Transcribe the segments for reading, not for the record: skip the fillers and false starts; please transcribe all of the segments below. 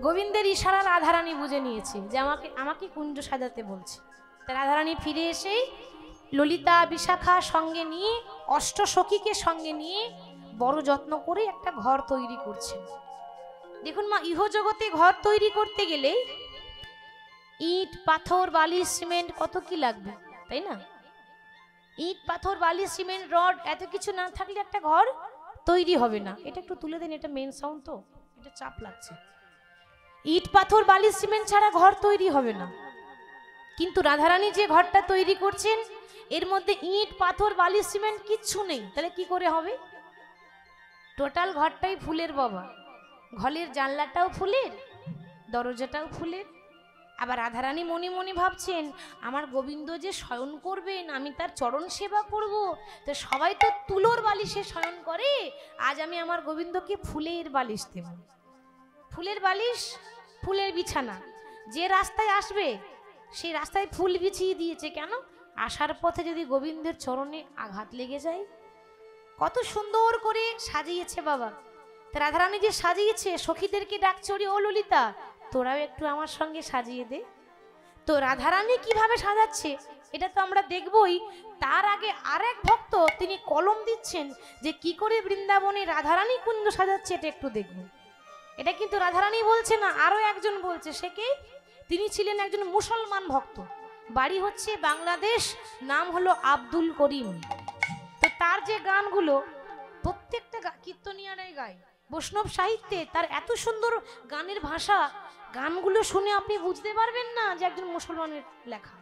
গোবিন্দের ইশারা রাধারানী বুঝে নিয়েছে যে আমাকে আমাকে কুঞ্জ সাজাতে বলছে। তা রাধারানী ফিরে এসে ললিতা বিশাখা সঙ্গে নিয়ে অষ্টসখীকে সঙ্গে নিয়ে বড় যত্ন করে একটা ঘর তৈরি করছেন। দেখুন মা, ইহজগতে ঘর তৈরি করতে গেলে ইট পাথর বালি সিমেন্ট কত কি লাগবে, তাই না? ইট পাথর বালি সিমেন্ট রড এত কিছু না থাকলে একটা ঘর তৈরি হবে না। এটা একটু তুলে দেন, এটা মেন সাউন্ড তো, এটা চাপ লাগছে। ইট পাথর বালি সিমেন্ট ছাড়া ঘর তৈরি হবে না। কিন্তু রাধারানী যে ঘরটা তৈরি করছেন এর মধ্যে ইট পাথর বালি সিমেন্ট কিচ্ছু নেই, তাহলে কি করে হবে? টোটাল ঘরটাই ফুলের বাবা, ঘরের জানলাটাও ফুলের, দরজাটাও ফুলের। আবার রাধারানী মনে মনে ভাবছেন আমার গোবিন্দ যে শয়ন করবেন, আমি তার চরণ সেবা করব, তো সবাই তো তুলোর বালিশে শয়ন করে, আজ আমি আমার গোবিন্দকে ফুলের বালিশ দেব। ফুলের বালিশ, ফুলের বিছানা। যে রাস্তায় আসবে সেই রাস্তায় ফুল বিছিয়ে দিয়েছে। কেন? আসার পথে যদি গোবিন্দের চরণে আঘাত লেগে যায়। কত সুন্দর করে সাজিয়েছে বাবা। তা রাধারানী যে সাজিয়েছে, সখীদেরকে ডাকছে, ও ললিতা তোরাও একটু আমার সঙ্গে সাজিয়ে দে। তো রাধারানী কিভাবে সাজাচ্ছে এটা তো আমরা দেখবই। তার আগে আরেক ভক্ত তিনি কলম দিচ্ছেন যে কি করে বৃন্দাবনে রাধারানী কুঞ্জ সাজাচ্ছে, এটা একটু দেখব। এটা কিন্তু রাধারানী বলছে না, আরো একজন বলছে। সে কে? তিনি ছিলেন একজন মুসলমান ভক্ত, বাড়ি হচ্ছে বাংলাদেশ, নাম হলো আব্দুল করিম। তো তার যে গানগুলো প্রত্যেকটা কীর্তনিয়ারাই গায় বৈষ্ণব সাহিত্যে, তার এত সুন্দর গানের ভাষা, গানগুলো শুনে আপনি বুঝতে পারবেন না যে একজন মুসলমানের লেখা।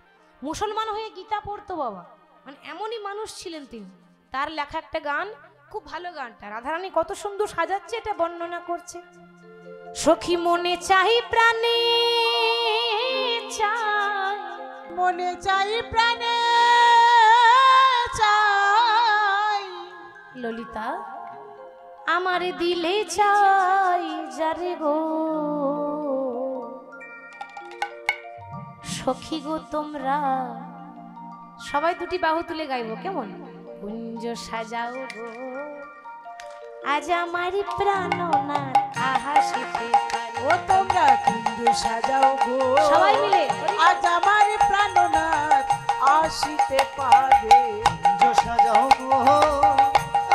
মুসলমান হয়ে গীতা পড়তো বাবা, মানে এমনই মানুষ ছিলেন তিনি। তার লেখা একটা গান, খুব ভালো গানটা। রাধারানী কত সুন্দর সাজাচ্ছে এটা বর্ণনা করছে। সখী মনে চাই প্রাণে চাই, মনে চাই প্রাণে চাই, ললিতা আমার দিলে চাই যারে গো, সখী গো তোমরা। সবাই দুটি বাহু তুলে গাইবো, কেমন? কুঞ্জ সাজাও গো আজ আমার প্রাণনাথ আহাসিতে পারে। ও তোমরা কুঞ্জ সাজাও গো, সবাই মিলে আজ আমার প্রাণনাথ আসিতে পারে। কুঞ্জ সাজাও গো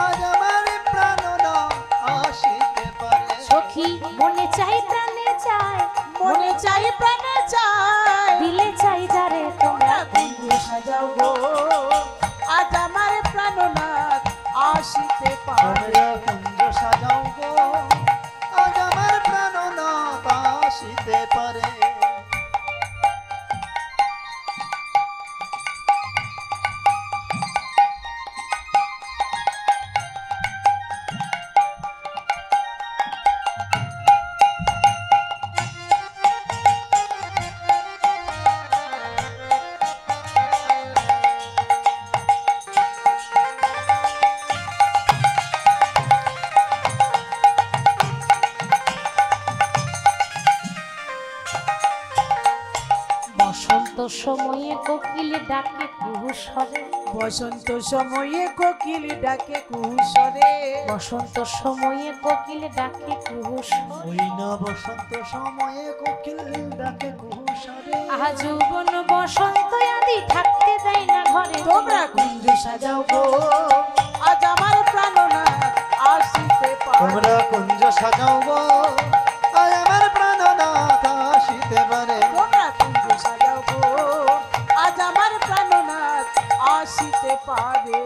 আজ আমার প্রাণনাথ আসিতে পারে। সখী মনে চাই প্রাণে চাই, মনে চাই প্রাণে চাই, দিলে চাই যারে তোমরা। কুঞ্জ সাজাও গো আজ আমার প্রাণনাথ আসিতে পারে। তোমরা কুঞ্জ সাজাও গো আজ আমার প্রাণনাথ আসিতে পারে। বসন্ত সময়ে কোকিল ডাকে কুহুসরে, বসন্ত সময়ে কোকিল ডাকে কুহুসরে, বসন্ত সময়ে কোকিল ডাকে কুহুসরে। ওই না বসন্ত সময়ে কোকিল ডাকে কুহুসরে। আহা যৌবন বসন্ত আদি থাকতে দেয় না ঘরে। তোমরা কুঞ্জ সাজাও গো আজ আমার প্রাণনাথ আসিতে পারে। তোমরা কুঞ্জ সাজাও গো আজ আমার প্রাণনাথ আসিতে পারে। তোমরা কুঞ্জ সাজাও গো আজ আমার প্রাণনাথ আসিতে পারে।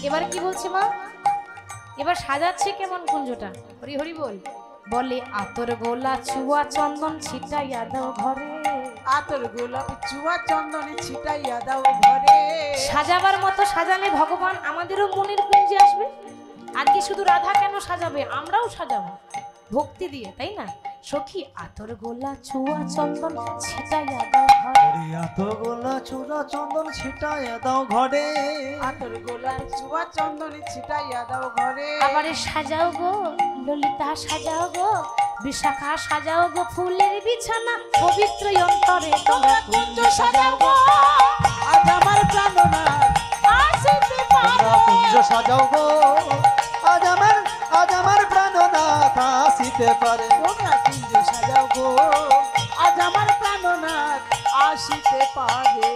এবার কি বলছে মা? এবার সাজাচ্ছে কেমন কুঞ্জটা? হরি হরি বল। বলে আতর গোলা চুয়া চন্দন ছিটাইয়া দাও ঘরে। আতর গোলাপ চুয়া চন্দনে ছিটাইয়া দাও ঘরে। সাজাবার মতো সাজালে ভগবান আমাদেরও মনের কুঞ্জে আসবে। আজকে শুধু রাধা কেন সাজাবে, আমরাও সাজাবো ভক্তি দিয়ে, তাই না? সখী আতর গোলা চুয়া চন্দন ছিটাইয়া দাও ঘরে। ওরে এত গোলা চূড়া চন্দন ছিটাইয়া দাও ঘরে। আতর গোলার চুয়া চন্দন ছিটাইয়া দাও ঘরে। আবারে সাজাও গো ললিতা সাজাও গো, বিশাখা সাজাও গো ফুলের বিছানা, পবিত্র অন্তরে তোমরা কুঞ্জ সাজাও গো। আজ আমার প্রাণনাথ আসিতে তোমরা পারে। কুঞ্জ সাজাও গো, আজ আমার প্রাণনাথ আসিতে পারে। তোমরা কুঞ্জ সাজাও গো, আজ আমার প্রাণনাথ আসিতে পারে।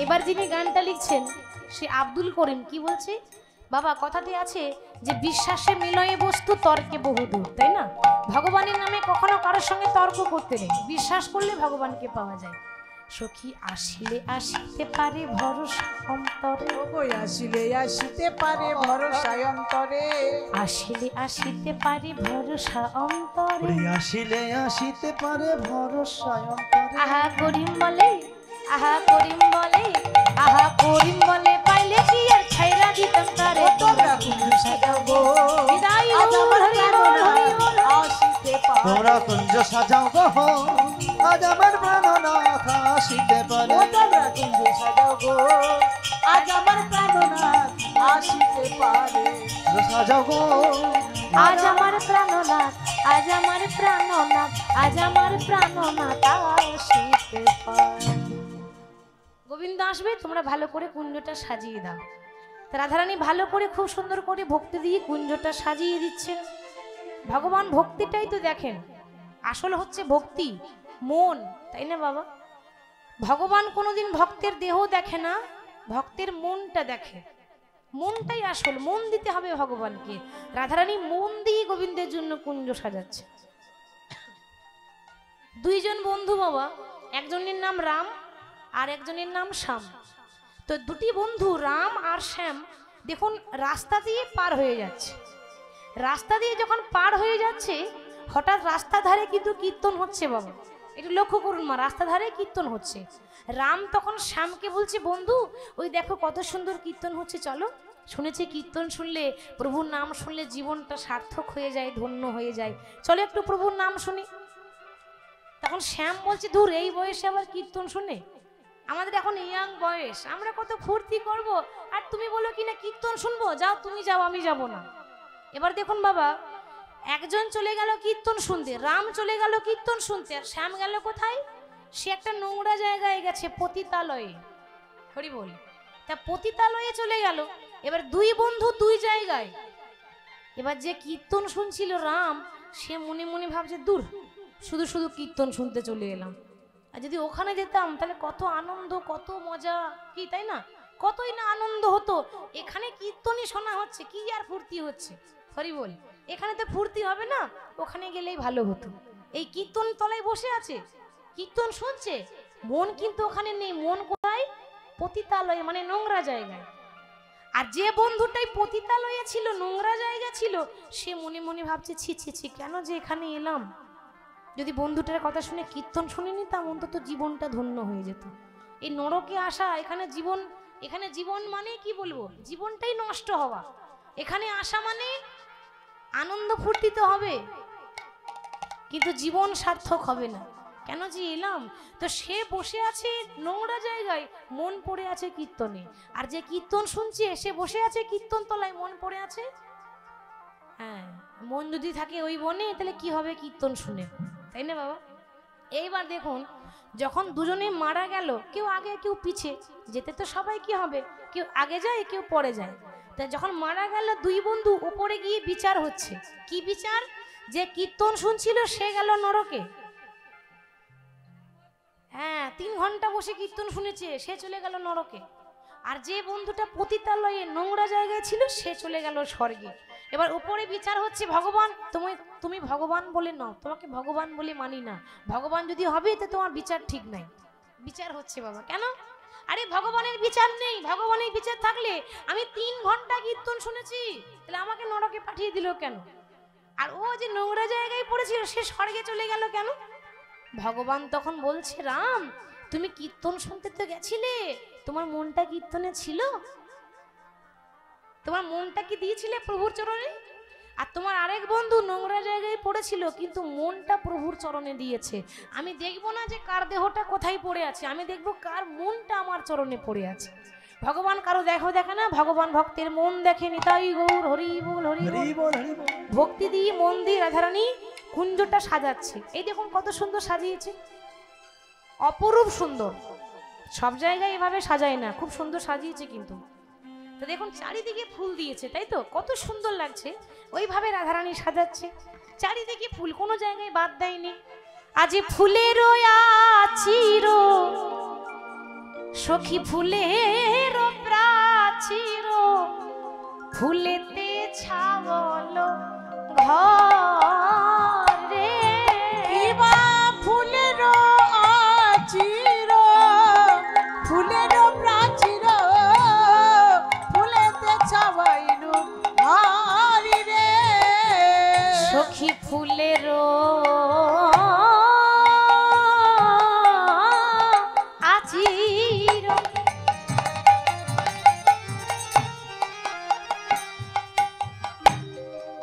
এবার যিনি গানটা লিখছেন সে আব্দুল করিম কি বলছে, বাবা কথাতে আছে যে বিশ্বাসে মিলয়ে বস্তু তর্কে বহুদূর, তাই না? ভগবানের নামে কখনো কারোর সঙ্গে তর্ক করতে নেই, বিশ্বাস করলে ভগবানকে পাওয়া যায়। সখী আসিলে আসিতে পারে ভরসা অন্তরে, ওগো আসিলে আসিতে পারে ভরসা অন্তরে। আসিলে আসিতে পারে ভরসা অন্তরে। ওরে আসিলে আসিতে পারে ভরসা অন্তরে। আহা করিম বলে, আহা করিম বলে, আহা করিম বলে, পাইলে কি আর ছাইরা দিতাম তারে। তোমরা কুঞ্জ সাজাও গো, বিদায় আজ আমার হরি বল, হরি বল। আসিতে পারে। তোমরা কুঞ্জ সাজাও গো, আজ আমার প্রাণনাথ আসিতে পারে। ও তোমরা কুঞ্জ সাজাও গো, আজ আমার প্রাণনাথ আসিতে পারে। সাজাও গো, আজ আমার প্রাণনাথ, আজ আমার প্রাণনাথ, আজ আমার প্রাণনাথ আসিতে পারে। গোবিন্দ আসবে, তোমরা ভালো করে কুঞ্জটা সাজিয়ে দাও। তা রাধারানী ভালো করে খুব সুন্দর করে ভক্তি দিয়ে কুঞ্জটা সাজিয়ে দিচ্ছেন। ভগবান ভক্তিটাই তো দেখেন, আসল হচ্ছে ভক্তি, মন, তাই না বাবা? ভগবান কোনোদিন ভক্তের দেহ দেখে না, ভক্তের মনটা দেখে। মনটাই আসল, মন দিতে হবে ভগবানকে। রাধারানী মন দিয়ে গোবিন্দের জন্য কুঞ্জ সাজাচ্ছে। দুইজন বন্ধু বাবা, একজনের নাম রাম আর একজনের নাম শ্যাম। তো দুটি বন্ধু রাম আর শ্যাম দেখুন রাস্তা দিয়ে পার হয়ে যাচ্ছে। রাস্তা দিয়ে যখন পার হয়ে যাচ্ছে, হঠাৎ রাস্তা ধারে কিন্তু কীর্তন হচ্ছে বাবা, একটু লক্ষ্য করুন মা, রাস্তা ধারে কীর্তন হচ্ছে। রাম তখন শ্যামকে বলছে, বন্ধু ওই দেখো কত সুন্দর কীর্তন হচ্ছে, চলো। শুনেছি কীর্তন শুনলে, প্রভুর নাম শুনলে জীবনটা সার্থক হয়ে যায়, ধন্য হয়ে যায়, চলো একটু প্রভুর নাম শুনি। তখন শ্যাম বলছে, ধুর এই বয়সে আবার কীর্তন শুনে, আমাদের এখন ইয়াং বয়স, আমরা কত ফুর্তি করব, আর তুমি বলো কি না কীর্তন শুনবো, যাও তুমি যাও, আমি যাব না। এবার দেখুন বাবা, একজন চলে গেল কীর্তন শুনতে, রাম চলে গেল কীর্তন শুনতে, আর শ্যাম গেল কোথায়? সে একটা নোংরা জায়গায় গেছে, পতিতালয়ে। হরি বল। তা পতিতালয়ে চলে গেল। এবার দুই বন্ধু দুই জায়গায়। এবার যে কীর্তন শুনছিল রাম, সে মনে মনে ভাবছে, দূর শুধু শুধু কীর্তন শুনতে চলে এলাম, আর যদি ওখানে যেতাম তাহলে কত আনন্দ, কত মজা, কি তাই না? কতই না আনন্দ হতো। এখানে কীর্তনই শোনা হচ্ছে, কি আর ফুর্তি হচ্ছে। হরি বল। এখানে তো ফুর্তি হবে না, ওখানে গেলেই ভালো হতো। এই কীর্তন তলায় বসে আছে, কীর্তন শুনছে, মন কিন্তু ওখানে নেই। মন কোথায়? পতিতালয়ে, মানে নোংরা জায়গায়। আর যে বন্ধুটাই পতিতালয়ে ছিল, নোংরা জায়গা ছিল, সে মনে মনে ভাবছে, ছি ছি ছি, কেন যে এখানে এলাম। যদি বন্ধুটার কথা শুনে কীর্তন শুনে নিতাম, অন্তত জীবনটা ধন্য হয়ে যেত। এই নরকে আসা, এখানে জীবন মানে কি বলবো, জীবনটাই নষ্ট হওয়া। এখানে আসা মানে আনন্দ ফুর্তি তো হবে, কিন্তু জীবন সার্থক হবে না। কেন যে এলাম? তো সে বসে আছে নোংরা জায়গায়, মন পড়ে আছে কীর্তনে। আর যে কীর্তন শুনছে, সে বসে আছে কীর্তন তলায়, মন পড়ে আছে। হ্যাঁ, মন যদি থাকে ওই বনে, তাহলে কি হবে কীর্তন শুনে, তাই না বাবা? এইবার দেখুন, যখন দুজনে মারা গেল, কেউ আগে কেউ পিছে, যেতে তো সবাই কি হবে, কেউ আগে যায় কেউ পরে যায়। তা যখন মারা গেল দুই বন্ধু, উপরে গিয়ে বিচার হচ্ছে। কি বিচার? যে কীর্তন শুনছিল সে গেল নরকে। হ্যাঁ, 3 ঘন্টা বসে কীর্তন শুনেছে, সে চলে গেল নরকে। আর যে বন্ধুটা পতিতালয়ে নোংরা জায়গায় ছিল, সে চলে গেল স্বর্গে। এবার উপরে বিচার হচ্ছে, ভগবান তুমি তুমি ভগবান বলে নাও, তোমাকে ভগবান বলে মানি না, ভগবান যদি হবে তো তোমার বিচার ঠিক নাই। বিচার হচ্ছে বাবা, কেন? আরে ভগবানের বিচার নেই, ভগবানের বিচার থাকলে আমি 3 ঘন্টা কীর্তন শুনেছি, তাহলে আমাকে নরকে পাঠিয়ে দিল কেন? আর ও যে নোংরা জায়গায় পড়েছিল সে স্বর্গে চলে গেল কেন? ভগবান তখন বলছে, রাম তুমি কীর্তন শুনতে তো গেছিলে, তোমার মনটা কীর্তনে ছিল? তোমার মনটা কি দিয়েছিলে প্রভুর চরণে? আর তোমার আরেক বন্ধু নোংরা জায়গায় পড়েছিল কিন্তু মনটা প্রভুর চরণে দিয়েছে। আমি দেখবো না যে কার দেহটা কোথায় পড়ে আছে, আমি দেখবো কার মনটা আমার চরণে পড়ে আছে। ভগবান কারো দেখে না, ভগবান ভক্তের মন দেখে। নিতাই গৌর হরি বল, হরি বল। ভক্তি দিয়ে মন দিয়ে রাধারানী কুঞ্জটা সাজাচ্ছে। এই দেখুন কত সুন্দর সাজিয়েছে, অপরূপ সুন্দর। সব জায়গায় এভাবে সাজায় না, খুব সুন্দর সাজিয়েছে কিন্তু। তো দেখুন চারিদিকে ফুল দিয়েছে, তাই তো কত সুন্দর লাগছে। ওইভাবে রাধারানী সাজাচ্ছে, চারিদিকে ফুল, কোনো জায়গায় বাদ দেয়নি। আজ ফুলের আচির সখী, ফুলের প্রাচীর, ফুলেতে ছাওয়াল ঘর রে। কিবা ফুলের আচির, ফুলের প্রাচীর, ফুলেতে ছাওয়াইনু ঘর রে। সখী ফুলের আচির,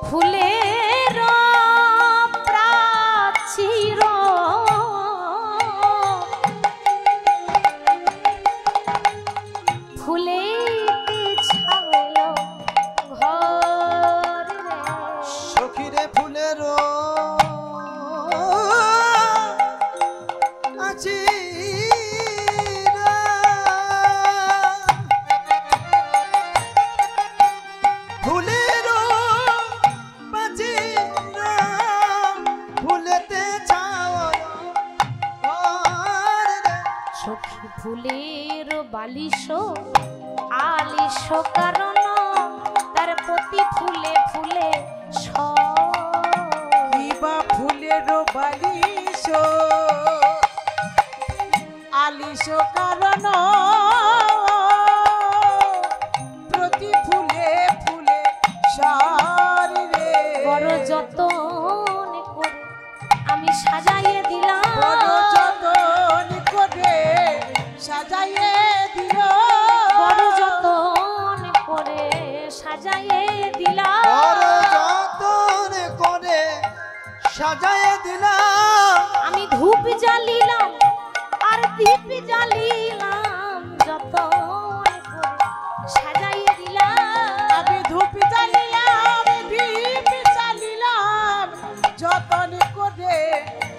ফুলের প্রাচীর, ফুলেতে ছাওয়ালো ঘর রে। সখীরে ফুলের ফুলের পাচিরা, ফুলেতে ছাওয়ালো ঘর রে। সখী ফুলের বালিশ আলিশ, কারণ তার প্রতি ফুলে ফুলে কিবা ফুলের বালিশ আলিশ, কারণ প্রতি ফুলে ফুলে সার রে। বড় যতন করে আমি সাজাইয়ে দিলাম, বড় যতন করে সাজাইয়ে দিল, বড় যতন করে সাজাইয়ে দিলাম। বড় যতন করে সাজায়ে দিলাম, আমি ধূপ জ্বালিলাম আর দীপ জ্বালিলাম, যতন করে সাজাইয়ে দিলাম। আমি ধূপ জ্বালিলাম, দীপ জ্বালিলাম, যতন করে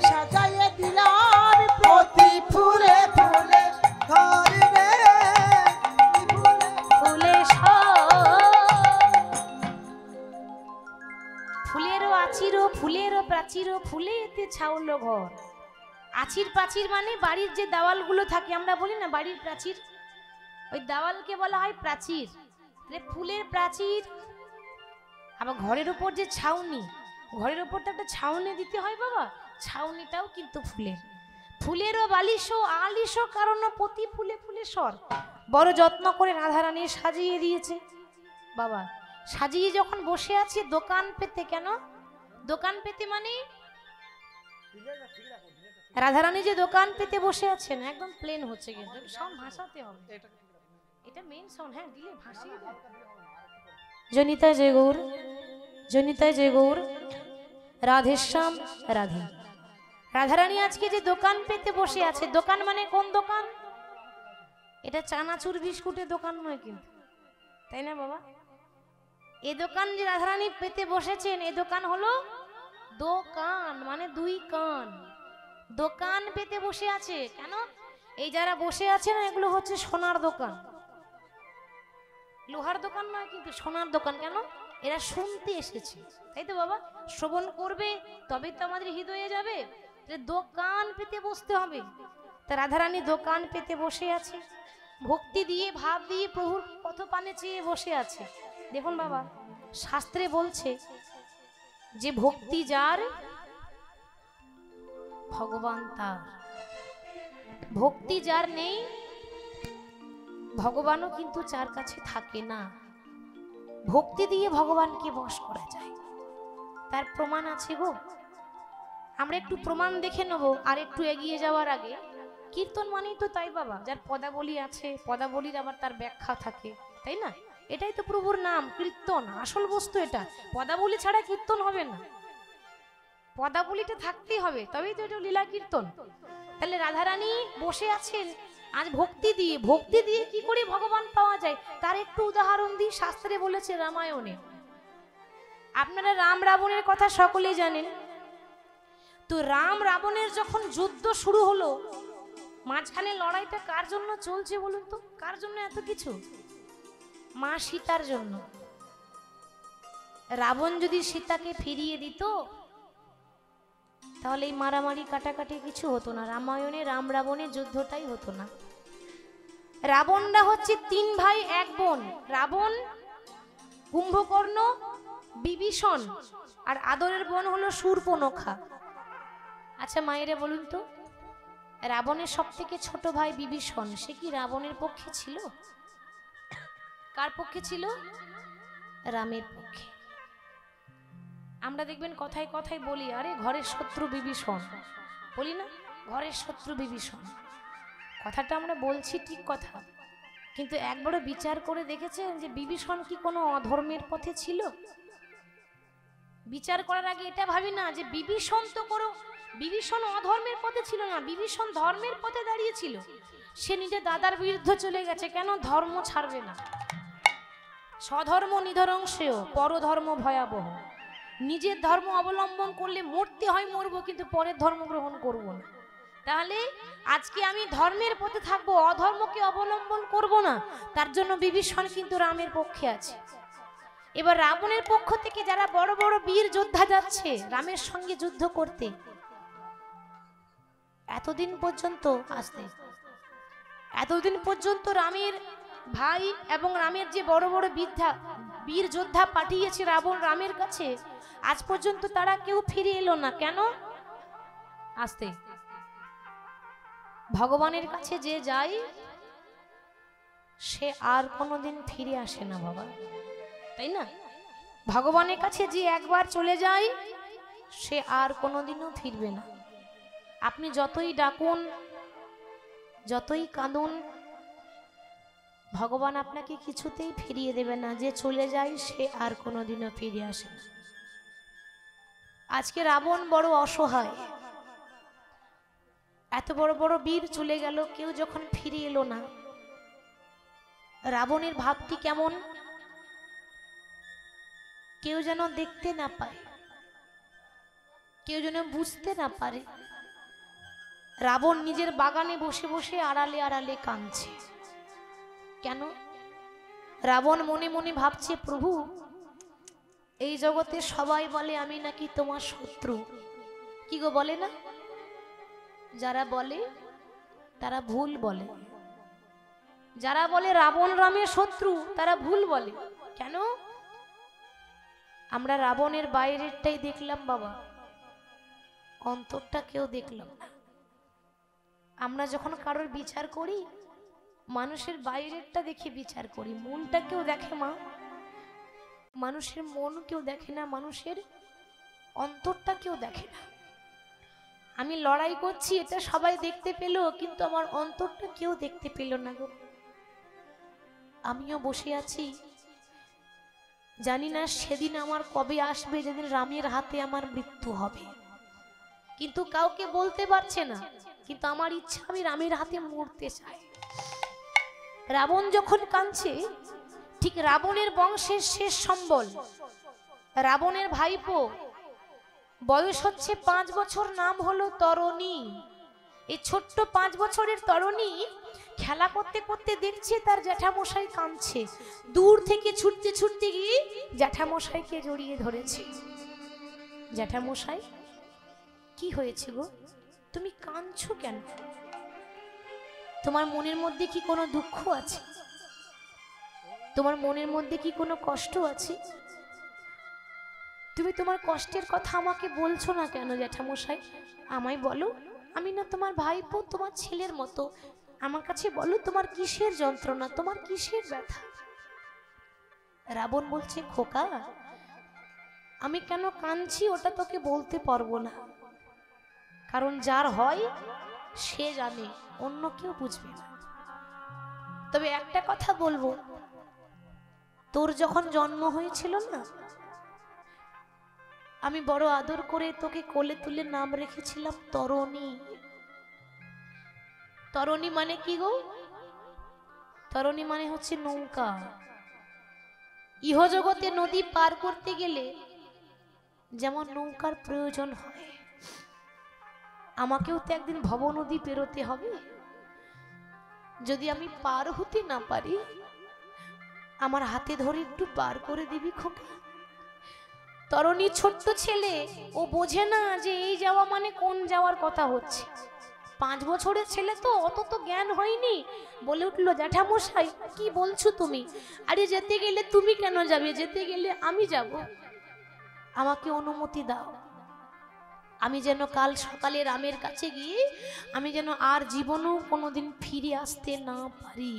সাজাইয়ে দিলাম। প্রতি ফুলে ফুলে ঘর রে। ফুলে ফুলেরও আচির, ফুলেরও প্রাচীর, ফুলেতে ছাউলো ঘর। আচির প্রাচীর মানে বাড়ির যে দেওয়ালগুলো থাকে, আমরা বলি না বাড়ির প্রাচীর, ওই দেওয়ালকে বলা হয় প্রাচীর। তাহলে ফুলের প্রাচীর, আবার ঘরের উপর যে ছাউনি, ঘরের উপর তো একটা ছাউনি দিতে হয় বাবা, ছাউনিটাও কিন্তু ফুলের। ফুলেরও বালিশ আলিশ, কারণ প্রতি ফুলে ফুলে সর। বড় যত্ন করে রাধারানী সাজিয়ে দিয়েছে বাবা। সাজিয়ে যখন বসে আছে দোকান পেতে, কেন দোকান পেতে মানে রাধারানী যে দোকান পেতে বসে আছেন, একদম প্লেন হচ্ছে কিন্তু সাউন্ড ভাসাতে হবে, এটা মেইন সাউন্ড। হ্যাঁ দিলে ভাসিয়ে দাও। জনিতায় জয় গৌর, জনিতায় জয় গৌর, রাধেশ্যাম রাধে। রাধারানী আজকে যে দোকান পেতে বসে আছে, দোকান মানে কোন দোকান? এটা চানাচুর বিস্কুটের দোকান নয় কিন্তু, তাই না বাবা? এ দোকান যে রাধারানী পেতে বসেছেন, এ দোকান হলো দোকান মানে 2 কান। দোকান পেতে বসে আছে কেন? এই যারা বসে আছে না, এগুলো হচ্ছে সোনার দোকান, লোহার দোকান নয় কিন্তু সোনার দোকান। কেন? এরা শুনতে এসেছে, তাই তো বাবা? শ্রবণ করবে তবে তো আমাদের হৃদয়ে যাবে। দোকান পেতে বসতে হবে। তা রাধারানী দোকান পেতে বসে আছে, ভক্তি দিয়ে ভাব দিয়ে প্রভুর পথপানে চেয়ে বসে আছে। দেখুন বাবা, শাস্ত্রে বলছে যে ভক্তি যার ভগবান তার, ভক্তি যার নেই ভগবানও কিন্তু যার কাছে থাকে না। ভক্তি দিয়ে ভগবানকে বশ করা যায়, তার প্রমাণ আছে গো। আমরা একটু প্রমাণ দেখে নেব আর একটু এগিয়ে যাওয়ার আগে। কীর্তন মানেই তো তাই বাবা, যার পদাবলী আছে, পদাবলীর আবার তার ব্যাখ্যা থাকে, তাই না? এটাই তো প্রভুর নাম কীর্তন, আসল বস্তু এটা। পদাবলী ছাড়া কীর্তন হবে না, পদাবলীটা থাকতেই হবে, তবেই তো এটা লীলা কীর্তন। তাহলে রাধারানী বসে আছেন আজ ভক্তি দিয়ে। ভক্তি দিয়ে কি করে ভগবান পাওয়া যায় তার একটু উদাহরণ দিই। শাস্ত্রে বলেছে রামায়ণে, আপনারা রাম রাবণের কথা সকলেই জানেন। তো রাম রাবণের যখন যুদ্ধ শুরু হলো, মাঝখানে লড়াইটা কার জন্য চলছে বলুন তো? কার জন্য এত কিছু? মা সীতার জন্য। রাবণ যদি সীতাকে ফিরিয়ে দিত তাহলে এই মারামারি কাটাকাটি কিছু হতো না, রামায়ণে রাম রাবণের যুদ্ধটাই হতো না। রাবণরা হচ্ছে তিন ভাই এক বোন, রাবণ, কুম্ভকর্ণ, বিভীষণ, আর আদরের বোন হলো শূর্পণখা। আচ্ছা মায়েরা বলুন তো, রাবণের সব থেকে ছোট ভাই বিভীষণ, সে কি রাবণের পক্ষে ছিল? কার পক্ষে ছিল? রামের পক্ষে। আমরা দেখবেন কথায় কথায় বলি, আরে ঘরের শত্রু বিভীষণ, বলি না? ঘরের শত্রু বিভীষণ কথাটা আমরা বলছি ঠিক কথা, কিন্তু একবারও বিচার করে দেখেছেন যে বিভীষণ কি কোনো অধর্মের পথে ছিল? বিচার করার আগে এটা ভাবি না যে বিভীষণ অধর্মের পথে ছিল না, বিভীষণ ধর্মের পথে দাঁড়িয়েছিল। সে নিজে দাদার বিরুদ্ধে চলে গেছে, কেন? ধর্ম ছাড়বে না। স্বধর্ম নিধরংশেয় পরধর্ম ভয়াবহ। নিজের ধর্ম অবলম্বন করলে মরতে হয় মরবো, কিন্তু পরের ধর্ম গ্রহণ করব না। তাহলে আজকে আমি ধর্মের পথে থাকবো, অধর্মকে অবলম্বন করব না। তার জন্য বিভীষণ কিন্তু রামের পক্ষে আছে। এবার রাবণের পক্ষ থেকে যারা বড় বড় বীর যোদ্ধা যাচ্ছে রামের সঙ্গে যুদ্ধ করতে, এতদিন পর্যন্ত রামের ভাই এবং রামের যে বড় বড় বীর যোদ্ধা পাঠিয়েছে রাবণ রামের কাছে, আজ পর্যন্ত তারা কেউ ফিরে এলো না। কেন? আসতে ভগবানের কাছে যে যায় সে আর কোনোদিন ফিরে আসে না বাবা, তাই না? ভগবানের কাছে যে একবার চলে যায় সে আর কোনোদিনও ফিরবে না। আপনি যতই ডাকুন, যতই কাঁদুন, ভগবান আপনাকে কিছুতেই ফিরিয়ে দেবে না। যে চলে যায় সে আর কোনোদিনও ফিরে আসে না। আজকে রাবণ বড় অসহায়, এত বড় বড় বীর চলে গেল, কেউ যখন ফিরে এলো না, রাবণের ভাবটি কেমন? কেউ যেন দেখতে না পায়, কেউ যেন বুঝতে না পারে। রাবণ নিজের বাগানে বসে বসে আড়ালে আড়ালে কাঁদছে। কেন? রাবণ মনে মনে ভাবছে, প্রভু এই জগতে সবাই বলে আমি নাকি তোমার শত্রু। কি গো বলে না? যারা বলে তারা ভুল বলে, যারা বলে রাবণ রামের শত্রু তারা ভুল বলে। কেন? আমরা রাবণের বাইরেরটাই দেখলাম বাবা, অন্তরটা কেউ দেখলাম না। আমরা যখন কারোর বিচার করি মানুষের বাইরেরটা দেখে বিচার করি, মনটা কেউ দেখে মা? মানুষের মন কেউ দেখে না, মানুষের অন্তরটা কেউ দেখে না। আমি লড়াই করছি এটা সবাই দেখতে পেল, কিন্তু আমার অন্তরটা কেউ দেখতে পেল না গো। আমিও বসে আছি, জানি না সেদিন আমার কবে আসবে যেদিন রামের হাতে আমার মৃত্যু হবে, কিন্তু কাউকে বলতে পারছে না। কিন্তু আমার ইচ্ছা আমি রামের হাতে মরতে চাই। রাবণ যখন কাঁদছে, ঠিক রাবণের বংশের শেষ সম্বল রাবণের ভাইপো, বয়স হচ্ছে 5 বছর, নাম হলো তরণী। এই ছোট্ট 5 বছরের তরণী খেলা করতে করতে দেখছে তার জ্যাঠামশাই কাঁদছে। দূর থেকে ছুটতে ছুটতে গিয়ে জ্যাঠামশাইকে জড়িয়ে ধরেছে। জ্যাঠামশাই, কি হয়েছে গো? তুমি কাঁদছো কেন? তোমার মনের মধ্যে কি কোনো দুঃখ আছে? তোমার মনের মধ্যে কি কোনো কষ্ট আছে? তুমি তোমার কষ্টের কথা আমাকে বলছো না কেন জ্যাঠামশাই? আমায় বলো, আমি না তোমার ভাইপো, তোমার ছেলের মতো। আমার কাছে বলো তোমার কিসের যন্ত্রণা, তোমার কিসের ব্যথা? রাবণ বলছে, খোকা আমি কেন কাঁদছি ওটা তোকে বলতে পারবো না, কারণ যার হয় সে জানে, অন্য কেউ বুঝবে না। তবে একটা কথা বলবো, তোর যখন জন্ম হয়েছিল না, আমি বড় আদর করে তোকে কোলে তুলে নাম রেখেছিলাম তরণী। তরণী মানে কি গো? তরণী মানে হচ্ছে নৌকা। ইহজগতে নদী পার করতে গেলে যেমন নৌকার প্রয়োজন হয়, আমাকেও তো একদিন ভব নদী পেরোতে হবে। যদি আমি পার হতে না পারি, আমার হাতে ধরে একটু পার করে দিবি খোকা? তরণী ছোট্ট ছেলে, ও বোঝে না যে এই যাওয়া মানে কোন যাওয়ার কথা হচ্ছে। 5 বছরের ছেলে তো, অত তো জ্ঞান হয়নি। বলে উঠলো, জ্যাঠামশাই কি বলছো তুমি? আরে যেতে গেলে তুমি কেন যাবে, যেতে গেলে আমি যাব। আমাকে অনুমতি দাও, আমি যেন কাল সকালে রামের কাছে গিয়ে আমি যেন আর জীবনেও কোনোদিন ফিরে আসতে না পারি।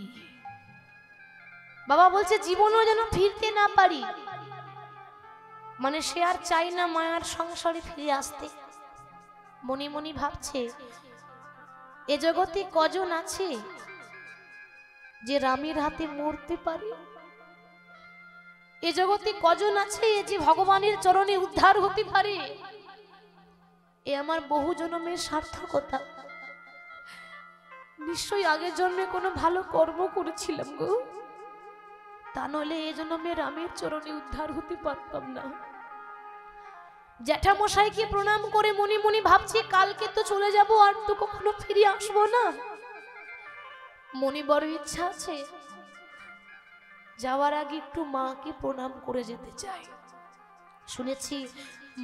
বাবা বলছে জীবনেও যেন ফিরতে না পারি, মানে সে আর চাই না মায়ার সংসারে ফিরে আসতে। মনে মনে ভাবছে, এ জগতে কজন আছে যে রামের হাতে মরতে পারে? এ জগতে কজন আছে যে ভগবানের চরণে উদ্ধার হতে পারে? এ আমার বহু জন্মের সার্থকতা। নিশ্চয়ই আগের জন্মে কোনো ভালো কর্ম করেছিলাম গো, তা নইলে এ জন্মে রামের চরণে উদ্ধার হতে পারতাম না। জ্যাঠামশাইকে প্রণাম করে মনে মনে ভাবছি, কালকে তো চলে যাব, আর তো কখনো ফিরে আসবো না। মনে বড় ইচ্ছা আছে, যাওয়ার আগে একটু মাকে প্রণাম করে যেতে চাই। শুনেছি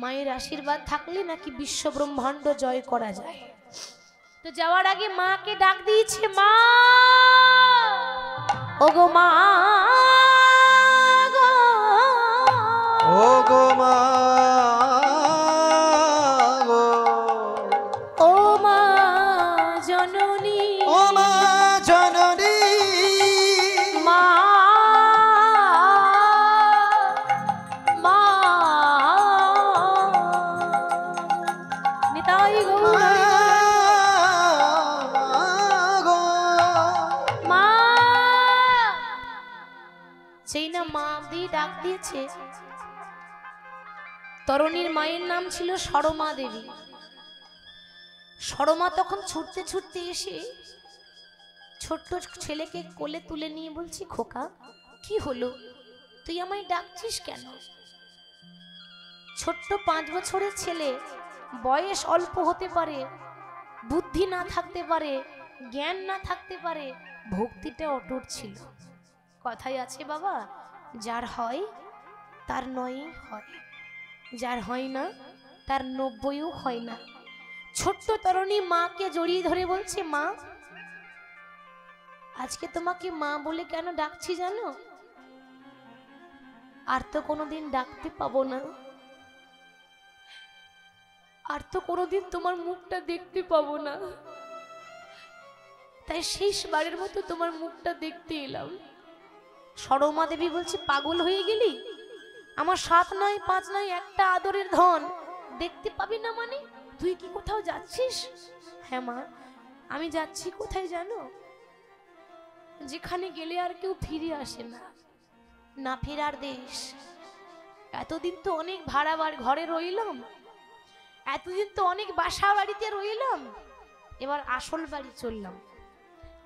মায়ের আশীর্বাদ থাকলে নাকি বিশ্ব ব্রহ্মাণ্ড জয় করা যায়। তো যাওয়ার আগে মাকে ডাক দিয়েছে, মা ওগো মা গো, ও গো মা গো, ও মা জননী, ও মা জননী, মা মা নিতাই গৌর গো, মা। সেই না মা দিয়ে ডাক দিয়েছে। তরণীর মায়ের নাম ছিল সরমা দেবী। সরমা তখন ছুটতে ছুটতে এসে ছোট্ট ছেলেকে কোলে তুলে নিয়ে বলছি, খোকা কি হলো, তুই আমায় ডাকছিস কেন? ছোট্ট 5 বছরের ছেলে, বয়স অল্প হতে পারে, বুদ্ধি না থাকতে পারে, জ্ঞান না থাকতে পারে, ভক্তিটা অটুট ছিল। কথাই আছে বাবা, যার হয় তার 9ই হয়, যার হয় না তার 90ও হয় না। ছোট্ট তরুণী মাকে জড়িয়ে ধরে বলছে, মা আজকে তোমাকে মা বলে কেন ডাকছি জানো? আর তো কোনোদিন ডাকতে পাবো না, আর তো কোনোদিন তোমার মুখটা দেখতে পাবো না, তাই শেষবারের মতো তোমার মুখটা দেখতে এলাম। সরমা দেবী বলছে, পাগল হয়ে গেলি? আমার 7 নয় 5 নয় একটা আদরের ধন দেখতে পাবি না মানে? তুই কি কোথাও যাচ্ছিস? হ্যাঁ মা, আমি যাচ্ছি কোথায় জানো? যেখানে গেলে আর কেউ ফিরে আসে না, না ফেরার দেশ। এতদিন তো অনেক ভাড়া ঘরে রইলাম, এতদিন তো অনেক বাসা বাড়িতে রইলাম, এবার আসল বাড়ি চললাম।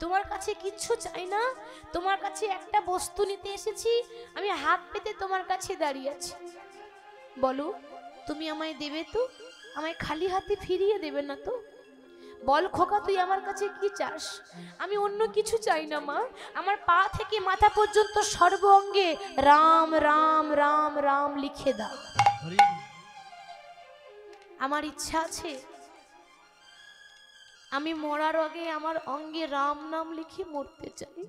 তোমার কাছে কিচ্ছু চাই না, তোমার কাছে একটা বস্তু নিতে এসেছি, আমি হাত পেতে তোমার কাছে দাঁড়িয়ে আছি। বলো তুমি আমায় দেবে তো? আমায় খালি হাতে ফিরিয়ে দেবে না তো? বল খোকা, তুই আমার কাছে কি চাস? আমি অন্য কিছু চাই না মা, আমার পা থেকে মাথা পর্যন্ত সর্ব অঙ্গে রাম রাম রাম রাম লিখে দাও। আমার ইচ্ছা আছে আমি মরার আগে আমার অঙ্গে রাম নাম লিখে মরতে চাই।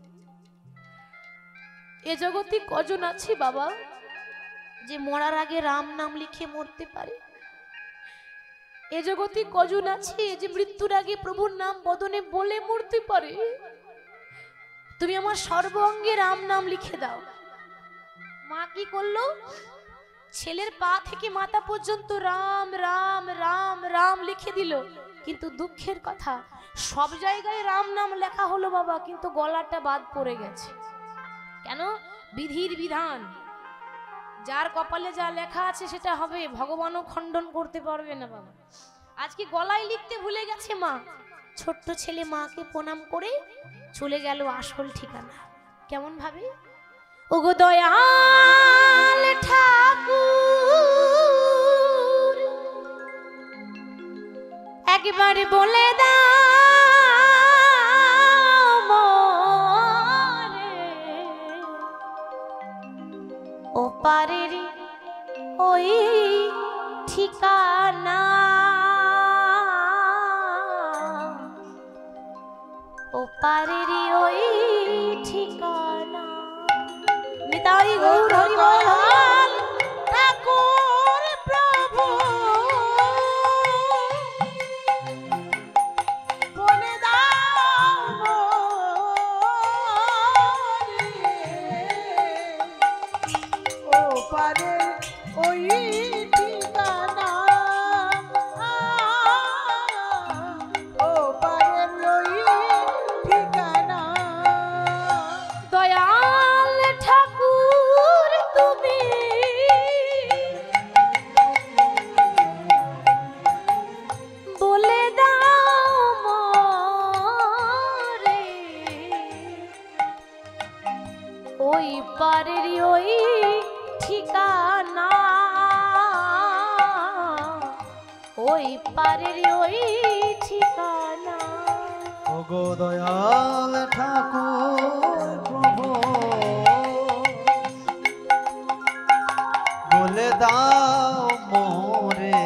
এ জগতে কজন আছে বাবা যে মরার আগে রাম নাম লিখে মরতে পারে? এ জগতে কজন আছে যে মৃত্যুর আগে প্রভুর নাম বদনে বলে মরতে পারে? তুমি আমার সর্ব অঙ্গে রাম নাম লিখে দাও। মা কি করলো? ছেলের পা থেকে মাথা পর্যন্ত রাম রাম রাম রাম লিখে দিল। কিন্তু দুঃখের কথা, সব জায়গায় রাম নাম লেখা হলো বাবা, কিন্তু গলাটা বাদ পড়ে গেছে। কেন? বিধির বিধান, যার কপালে যা লেখা আছে সেটা হবে, ভগবানও খণ্ডন করতে পারবে না বাবা। আজকে গলায় লিখতে ভুলে গেছে মা। ছোট্ট ছেলে মাকে প্রণাম করে চলে গেল আসল ঠিকানা। কেমন ভাবে? ওগো দয়াল ঠাকুর, একবার বলে দাও মোরে, ও পারের ওই ঠিকানা, ও পারের ওই ঠিকানা। নিতাই গৌর হরি বল। ঠাকুর প্রভু বলে দাও মোরে, ও পারে ওই ঠিকানা, ও পারে ওই ঠিকানা। দয়াল ঠাকুর তুমি বলে দাও মোরে, ওই পারের ওই ঠিকানা, ওই পারের ওই ঠিকানা। ওগো দয়াল ঠাকুর প্রভু বলে দাও মোরে,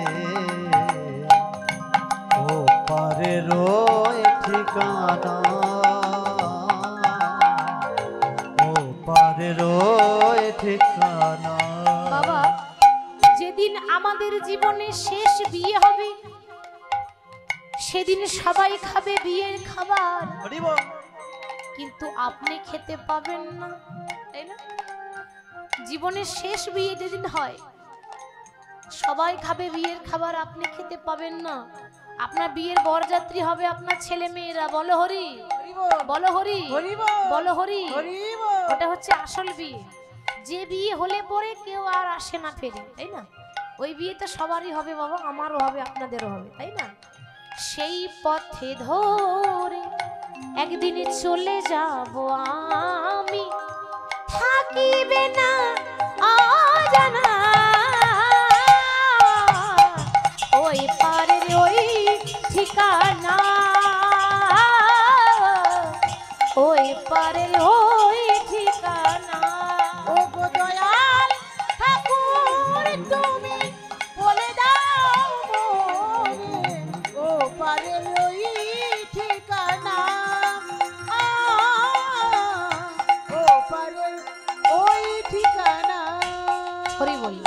ও পারে রয় ঠিকানা, ও পারে রয় ঠিকানা। বাবা, যেদিন আমাদের জীবনে শেষ বিয়ে হবে সেদিন সবাই খাবে বিয়ের খাবার, হরি বল। কিন্তু আপনি খেতে পাবেন না, তাই না? জীবনের শেষ বিয়ে যেদিন হয় সবাই খাবে বিয়ের খাবার, আপনি খেতে পাবেন না। আপনার বিয়ের বরযাত্রী হবে আপনার ছেলে মেয়েরা। বলো হরি, বলো হরি, বলো হরি। ওটা হচ্ছে আসল বিয়ে। যে বিয়ে হলে পরে কেউ আর আসে না ফেরে, তাই না? ওই বিয়ে তো সবারই হবে বাবা, আমারও হবে, আপনাদেরও হবে, তাই না? সেই পথে ধরে একদিন চলে যাব আমি, থাকিবে না অজানা, ওই পারের ওই ঠিকানা, ওই পারের ওই ঠিকানা। ওগো দয়াল ঠাকুর তুমি বলে দাও মোরে, ও পারে ওই ঠিকানা, ও পারে ওই ঠিকানা। হরি বল।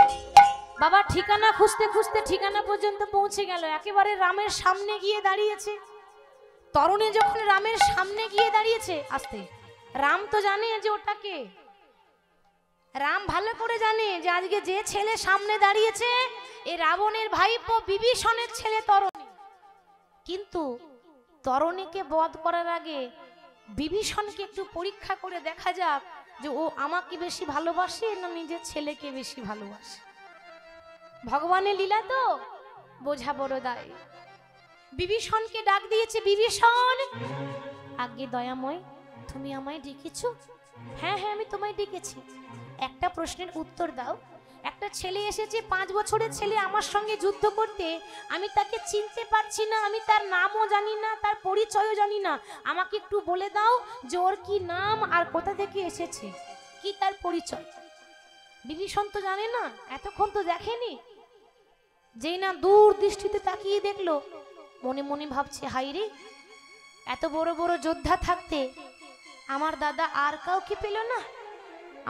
বাবা ঠিকানা খুঁজতে খুঁজতে ঠিকানা পর্যন্ত পৌঁছে গেল। একেবারে রামের সামনে গিয়ে দাঁড়িয়েছে। তরুণী যখন রামের সামনে গিয়ে দাঁড়িয়েছে, আস্তে, রাম তো জানে যে ওটাকে, রাম ভালো করে জানে যে আজকে যে ছেলে সামনে দাঁড়িয়েছে এ রাবণের ভাইপো বিভীষণের ছেলে তরুণী। কিন্তু তরুণীকে বধ করার আগে বিভীষণকে একটু পরীক্ষা করে দেখা যাক যে ও আমাকে বেশি ভালোবাসে না নিজের ছেলেকে বেশি ভালোবাসে। ভগবানের লীলা তো বোঝা বড় দায়। বিভীষণকে ডাক দিয়েছে, বিভীষণ, আগে দয়াময় তুমি আমায় ডেকেছো? হ্যাঁ হ্যাঁ আমি তোমায় ডেকেছি, একটা প্রশ্নের উত্তর দাও। একটা ছেলে এসেছে, 5 বছরের ছেলে আমার সঙ্গে যুদ্ধ করতে, আমি তাকে চিনতে পারছি না, আমি তার নামও জানি না, তার পরিচয়ও জানি না। আমাকে একটু বলে দাও যে ওর কি নাম আর কোথা থেকে এসেছে, কি তার পরিচয়। বিভীষণ তো জানে না, এতক্ষণ তো দেখেনি। যেই না দূর দৃষ্টিতে তাকিয়ে দেখলো, মনে মনে ভাবছে, হাই রে, এত বড় বড় যোদ্ধা থাকতে আমার দাদা আর কাউকে পেল না।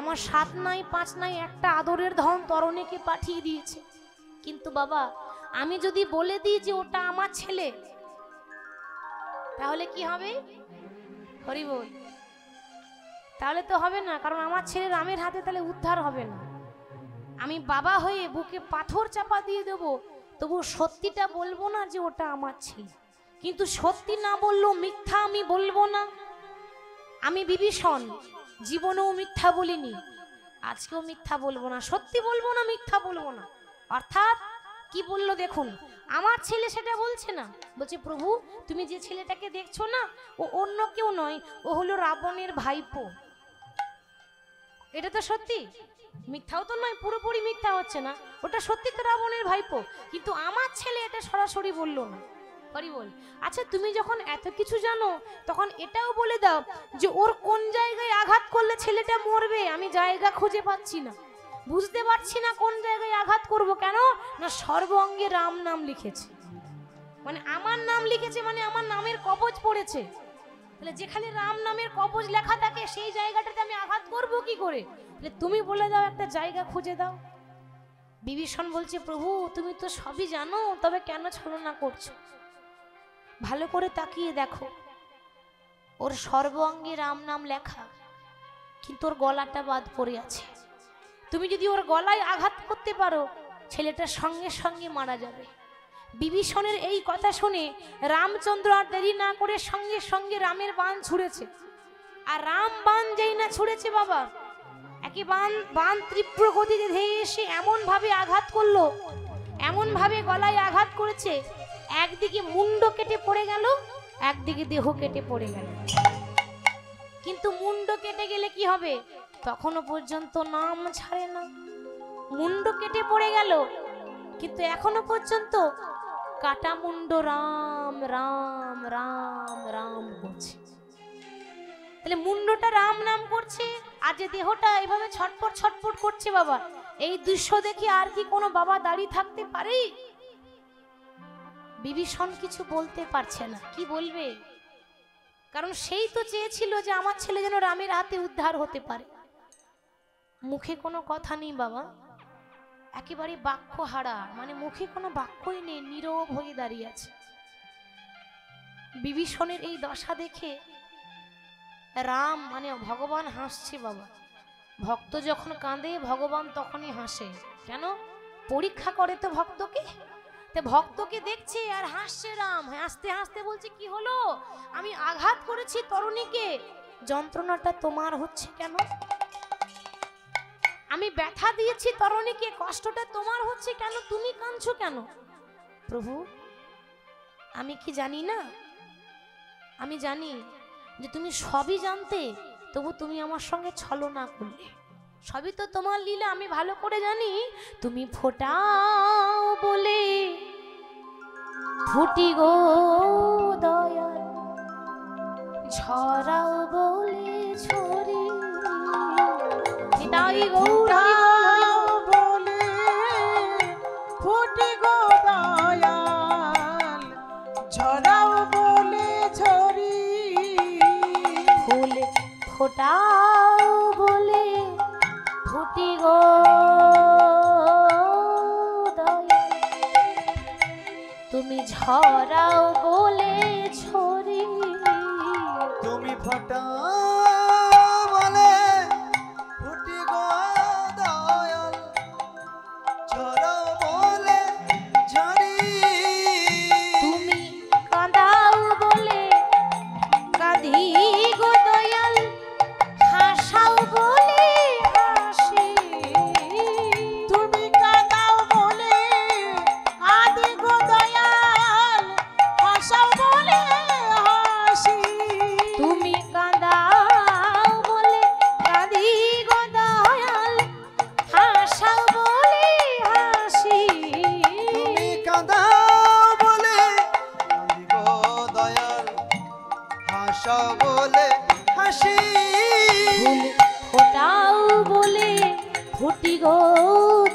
আমার 7 নাই 5 নাই একটা আদরের ধন তরণীকে পাঠিয়ে দিয়েছে। কিন্তু বাবা আমি যদি বলে দিই যে ওটা আমার ছেলে, তাহলে কি হবে? হরি বল। তাহলে তো হবে না, কারণ আমার ছেলে রামের হাতে তাহলে উদ্ধার হবে না। আমি বাবা হয়ে বুকে পাথর চাপা দিয়ে দেবো, তবু সত্যিটা বলবো না যে ওটা আমার ছেলে। কিন্তু সত্যি না বললেও মিথ্যা আমি বলবো না। আমি বিভীষণ জীবনেও মিথ্যা বলিনি, আজকেও মিথ্যা বলবো না, সত্যি বলবো না, মিথ্যা বলবো না। অর্থাৎ কি বললো দেখুন, আমার ছেলে সেটা বলছে না, বলছে প্রভু তুমি যে ছেলেটাকে দেখছো না ও অন্য কেউ নয়, ও হলো রাবণের ভাইপো। এটা তো সত্যি, মিথ্যাও তো নয়, পুরোপুরি মিথ্যা হচ্ছে না, ওটা সত্যি তো রাবণের ভাইপো। কিন্তু আমার ছেলে এটা সরাসরি বললো না। হরি বল। আচ্ছা তুমি যখন এত কিছু জানো তখন এটাও বলে দাও যে ওর কোন জায়গায় আঘাত করলে ছেলেটা মরবে। আমি জায়গা খুঁজে পাচ্ছি না, বুঝতে পারছি না কোন জায়গায় আঘাত করব। কেন না সর্ব অঙ্গে রাম নাম লিখেছে, মানে আমার নাম লিখেছে, মানে আমার নামের কবচ পড়েছে। তাহলে যেখানে রাম নামের কবচ লেখা থাকে সেই জায়গাটাতে আমি আঘাত করব কি করে? তুমি বলে দাও, একটা জায়গা খুঁজে দাও। বিভীষণ বলছে প্রভু তুমি তো সবই জানো, তবে কেন ছলনা করছো? ভালো করে তাকিয়ে দেখো, ওর সর্ব অঙ্গে রাম নাম লেখা, কিন্তু ওর গলাটা বাদ পড়ে আছে। তুমি যদি ওর গলায় আঘাত করতে পারো ছেলেটা সঙ্গে সঙ্গে মারা যাবে। বিভীষণের এই কথা শুনে রামচন্দ্র আর দেরি না করে সঙ্গে সঙ্গে রামের বাণ ছুঁড়েছে। আর রাম বাণ যেই না ছুঁড়েছে বাবা, একই বাণ তীব্র গতিতে ধেয়ে এসে এমন ভাবে আঘাত করলো, এমন ভাবে গলায় আঘাত করেছে, একদিকে মুন্ড কেটে পড়ে গেল, একদিকে দেহ কেটে পড়ে গেল। কিন্তু মুন্ড কেটে গেলে কি হবে? তখনও পর্যন্ত নাম ছাড়ে না। মুন্ড কেটে পড়ে গেল, কিন্তু এখনো পর্যন্ত কাটা মুন্ড রাম রাম রাম রাম করছে। তাহলে মুন্ডটা রাম নাম করছে, আর যে দেহটা এভাবে ছটপট ছটপট করছে। বাবা এই দৃশ্য দেখে আর কি কোনো বাবা দাঁড়িয়ে থাকতে পারে? বিভীষণ কিছু বলতে পারছে না, কি বলবে? কারণ সেই তো চেয়েছিল যে আমার ছেলে যেন রামের হাতে উদ্ধার হতে পারে। মুখে কোনো কথা নেই বাবা, একেবারে বাক্য হারা, মানে মুখে কোনো বাক্যই নেই, নীরব হয়ে দাঁড়িয়ে আছে। বিভীষণের এই দশা দেখে রাম মানে ভগবান হাসছে। বাবা ভক্ত যখন কাঁদে ভগবান তখনই হাসে। কেন? পরীক্ষা করে তো ভক্তকে। ভক্তকে দেখছে আর হাসছে রাম, হাসতে হাসতে বলছে কি হলো? আমি আঘাত করেছি তরুণীকে, যন্ত্রণাটা তোমার হচ্ছে কেন? আমি ব্যথা দিয়েছি তরুণীকে, কষ্টটা তোমার হচ্ছে কেন? তুমি কাঁদছো কেন? প্রভু আমি কি জানি না? আমি জানি যে তুমি সবই জানতে, তবু তুমি আমার সঙ্গে ছলনা করলে। সবই তো তোমার লীলা, আমি ভালো করে জানি। তুমি ফোটাও বলে ফুটি গো দয়াল, ছড়াও বলে ছড়ি। তাই গৌরা বলে ফুটি গো দয়াল, ঝরাও বলে ঝরি। ফুল ফোটাও বলে ফুটি গো দয়াল, তুমি ঝরাও বলে ছড়ি। তুমি ফোটা বলে ফুটি গো দয়াল, ঝরাও বলে ঝরি। তুমি কাঁদাও বলে কাঁদি গো দয়াল, হাসাও বলে হাসি। তুমি কাঁদাও বলে আদি গো দয়াল, হাসাও বলে হাসি। তুমি কাঁদাও বলে কাঁদি গো দয়াল, হাসাও বলে হাসি। তুমি কাঁদাও বলে কাঁদি গো দয়াল, হাসাও বলে হাসি। ফুল ফোটাও বলে ফুটি গো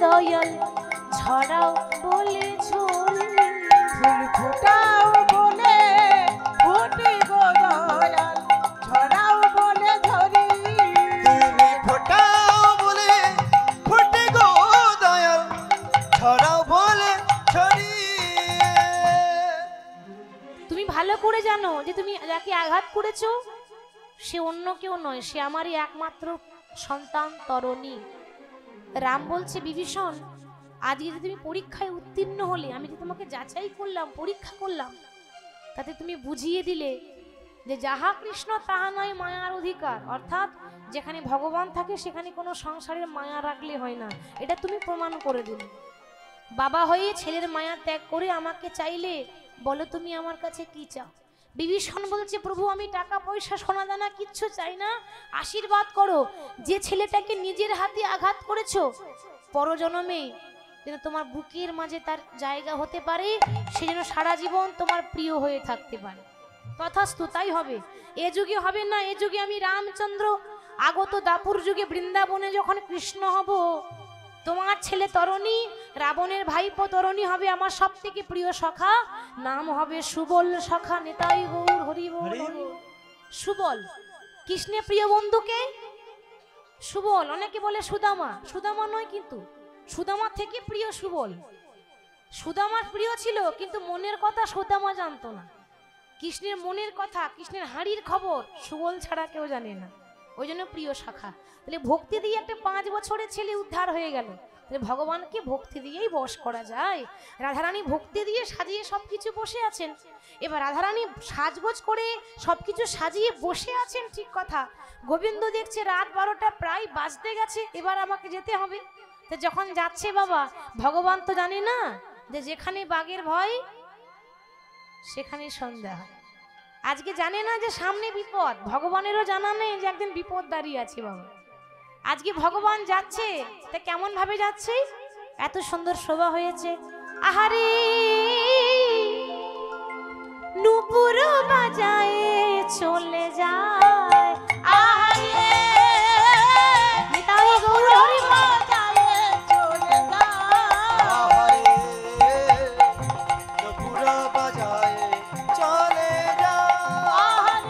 দয়াল, ছড়াও বলে ছড়ি। ফুল ফোটাও বলে ফুটি গো দয়াল, ঝরাও বলে ঝরি। তুমি ফোটাও ভালো করে জানো যে তুমি যাকে আঘাত করেছো সে অন্য কেউ নয়, সে আমারই একমাত্র সন্তান তরণী। রাম বলছে বিভীষণ, আজকে যে তুমি পরীক্ষায় উত্তীর্ণ হলে, আমি যে তোমাকে যাচাই করলাম, পরীক্ষা করলাম, তাতে তুমি বুঝিয়ে দিলে যে যাহা কৃষ্ণ তাহা নয় মায়ার অধিকার, অর্থাৎ যেখানে ভগবান থাকে সেখানে কোনো সংসারের মায়া রাখলে হয় না, এটা তুমি প্রমাণ করে দিলে। বাবা হয়ে ছেলের মায়া ত্যাগ করে আমাকে চাইলে, বলো তুমি আমার কাছে কি চাও? বিভীষণ বলছে প্রভু আমি টাকা পয়সা সোনা দানা কিচ্ছু চাই না, আশীর্বাদ করো যে ছেলেটাকে নিজের হাতে আঘাত করেছো পরজন্মে যেন তোমার বুকের মাঝে তার জায়গা হতে পারে, সে যেন সারা জীবন তোমার প্রিয় হয়ে থাকতে পারে। তথাস্তু তাই হবে। এ যুগে হবে না, এ যুগে আমি রামচন্দ্র, আগত দাপুর যুগে বৃন্দাবনে যখন কৃষ্ণ হব, তোমার ছেলে তরণী, রাবণের ভাইপো তরণী হবে আমার সব থেকে প্রিয় সখা, নাম হবে সুবল সখা। নিতাই গৌর হরি বল। সুবল কৃষ্ণের প্রিয় বন্ধুকে সুবল, অনেকে বলে সুদামা, সুদামা নয় কিন্তু, সুদামা থেকে প্রিয় সুবল। সুদামার প্রিয় ছিল কিন্তু মনের কথা সুদামা জানতো না। কৃষ্ণের মনের কথা, কৃষ্ণের হাঁড়ির খবর সুবল ছাড়া কেউ জানে না, ওই জন্য প্রিয় শাখা। তাহলে ভক্তি দিয়ে একটা 5 বছরের ছেলে উদ্ধার হয়ে গেল। তাহলে ভগবানকে ভক্তি দিয়েই বশ করা যায়। রাধারানী ভক্তি দিয়ে সাজিয়ে সবকিছু বসে আছেন। এবার রাধারানী সাজগোজ করে সবকিছু সাজিয়ে বসে আছেন, ঠিক কথা। গোবিন্দ দেখছে রাত 12টা প্রায় বাজতে গেছে, এবার আমাকে যেতে হবে। তো যখন যাচ্ছে বাবা, ভগবান তো জানে না যে যেখানে বাঘের ভয় সেখানে সন্ধ্যা হয়। আজকে জানে না যে সামনে বিপদ, ভগবানেরও জানা নেই যে একদিন বিপদ দাঁড়িয়ে আছে বাবা। আজকে ভগবান যাচ্ছে, তা কেমন ভাবে যাচ্ছে? এত সুন্দর শোভা হয়েছে। আহারে নূপুর বাজায় চলে যায়, আহারে নিতাই গৌর হরি বল। চলে যায়, নপুরা বাজায় চলে যায়,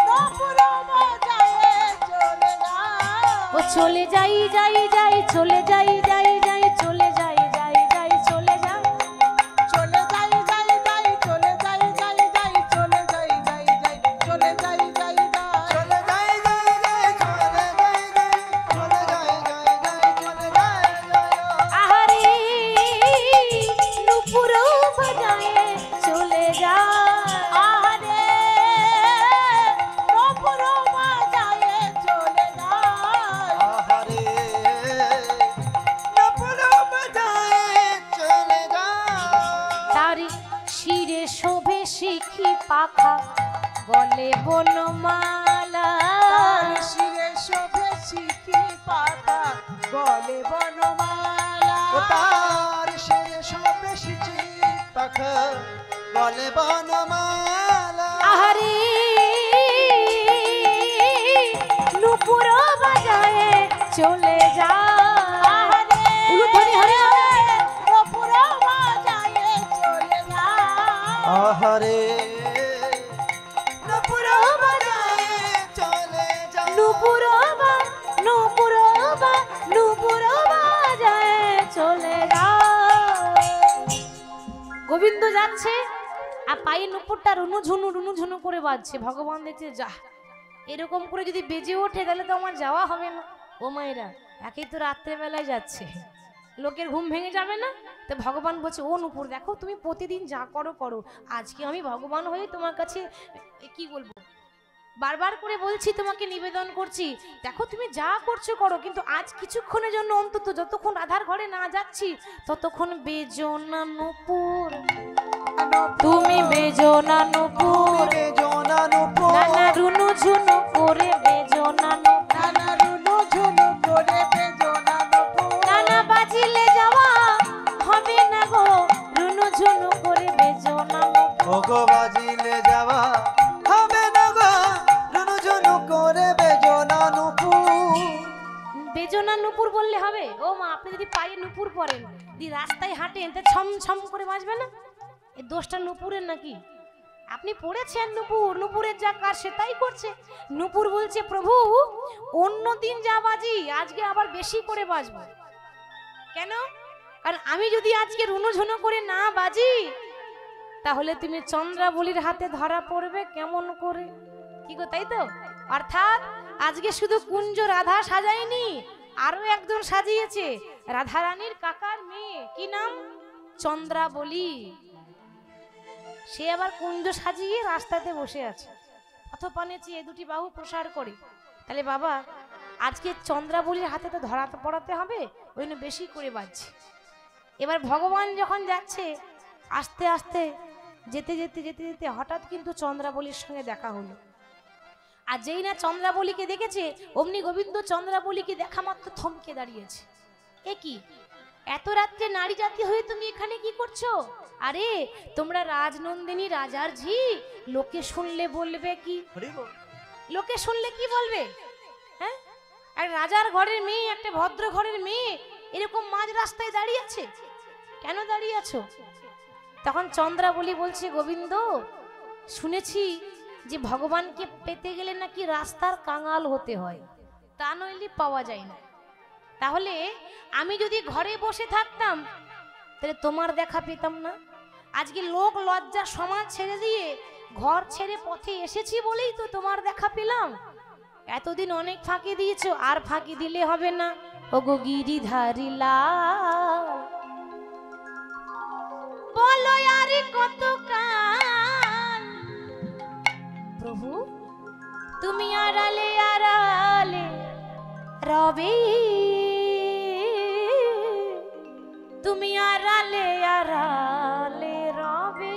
নপুর বাজায় চলে যায়। ও চলে যাই যাই যাই, চলে যাই যাই যাই, চলে যাই যাই যাই, চলে যাই, চলে যাই যাই যাই, চলে যাই যাই যাই, চলে যাই যাই যাই, চলে যাই যাই যাই। চলে যায় যায় যায়, চলে যায় যায়, চলে যায় যায় যায়, চলে যায় যায়। আহারে নূপুর বাজায় চলে যায়, আহারে নপুর বাজায় চলে যায়। আহারে নপুরা বাজায় চলে যায়। তার শিরে শোভে শিখি পাখা, গলে বনমালা, তার শিরে শোভে শিখি পাতা, গলে বনমালা। ও তার শিরে সবে শিখি পাখা, গলে বনমালা। আহারে নূপুর বাজায় চলে যায়, আহারে উলুধ্বনি হরি বল। নপুর বাজায় চলে যায়। আহারে নপুরা বাজায় চলে যায়। নূপুর বাজায় চলে যায়। গোবিন্দ যাচ্ছে আর পায়ে নূপুরটা রুনু ঝুনু করে বাজছে। ভগবান দেখছে, যা এরকম করে যদি বেজে ওঠে তাহলে তো আমার যাওয়া হবে না। ও মায়েরা, একেই তো রাত্রেবেলায় যাচ্ছে, লোকের ঘুম ভেঙে যাবে না? তো ভগবান বলছে, ও নূপুর দেখো, তুমি প্রতিদিন যা করো করো, আজকে আমি ভগবান হয়ে তোমার কাছে কি বলবো, বারবার করে বলছি, তোমাকে নিবেদন করছি, দেখো তুমি যা করছো করো, কিন্তু আজ কিছুক্ষণের জন্য অন্তত, যতক্ষণ রাধার ঘরে না যাচ্ছি ততক্ষণ বেজো না নূপুর, তুমি বেজো না নূপুর, বেজনা নূপুর, নানা রুনু ঝুনু করে বেজো না নূপুর, নানা রুনু ঝুনু করে বেজনা নপুর। নানা বাজিলে যাওয়া হবে না গো, রুনু ঝুনু করে বেজো না নূপুর। ওগো বাজিলে যাওয়া হবে না গো, রুনু ঝুনু করে বেজনা নূপুর। বেজনা নূপুর বললে হবে? ও মা, আপনি যদি পায়ে নূপুর পরেন, যদি রাস্তায় হাঁটেন, তা ছম ছম করে বাজবে না? এই দোষটা নূপুরের নাকি? আপনি পড়েছেন নূপুর, নূপুরের যা কাজ সে তাই করছে। নূপুর বলছে, প্রভু অন্য দিন যা বাজি আজকে আবার বেশি করে বাজবো। কেন? কারণ আমি যদি আজকে রুনু ঝুনু করে না বাজি, তাহলে তুমি চন্দ্রাবলীর হাতে ধরা পড়বে কেমন করে? কি গো, তাই তো? অর্থাৎ আজকে শুধু কুঞ্জ রাধা সাজায়নি, আরো একজন সাজিয়েছে, রাধারানীর কাকার মেয়ে। কি নাম? চন্দ্রাবলী। সে আবার কুঞ্জ সাজিয়ে রাস্তাতে বসে আছে, অথপানে চেয়ে দুটি বাহু প্রসার করে। তাহলে বাবা, আজকে চন্দ্রাবলীর হাতে তো ধরা পড়াতে হবে, ওই জন্য বেশি করে বাজছে। এবার ভগবান যখন যাচ্ছে, আস্তে আস্তে যেতে যেতে যেতে যেতে হঠাৎ কিন্তু চন্দ্রাবলীর সঙ্গে দেখা হলো। আর যেই না চন্দ্রাবলীকে দেখেছে, অমনি গোবিন্দ চন্দ্রাবলীকে দেখা মাত্র থমকে দাঁড়িয়েছে। এ কি, এত রাত্রে নারী জাতি হয়ে তুমি এখানে কি করছো? আরে তোমরা রাজনন্দিনী রাজার ঝি, লোকে শুনলে বলবে কি? লোকে শুনলে কি বলবে? হ্যাঁ, এক রাজার ঘরের মেয়ে, একটা ভদ্র ঘরের মেয়ে এরকম মাঝ রাস্তায় দাঁড়িয়ে আছে, কেন দাঁড়িয়ে আছো? তখন চন্দ্রাবলী বলছে, গোবিন্দ, শুনেছি যে ভগবানকে পেতে গেলে নাকি রাস্তার কাঙাল হতে হয়, তা নইলে পাওয়া যায় না। তাহলে আমি যদি ঘরে বসে থাকতাম তাহলে তোমার দেখা পেতাম না। আজকে লোক লজ্জা সমাজ ছেড়ে দিয়ে ঘর ছেড়ে পথে এসেছি বলেই তো তোমার দেখা পেলাম। এতদিন অনেক ফাঁকি দিয়েছো, আর ফাঁকি দিলে হবে না। ওগো গিরিধারী লাল, বলো আর কত কাল প্রভু তুমি আড়ালে আড়ালে রবে, তুমি আড়ালে আড়ালে রবে।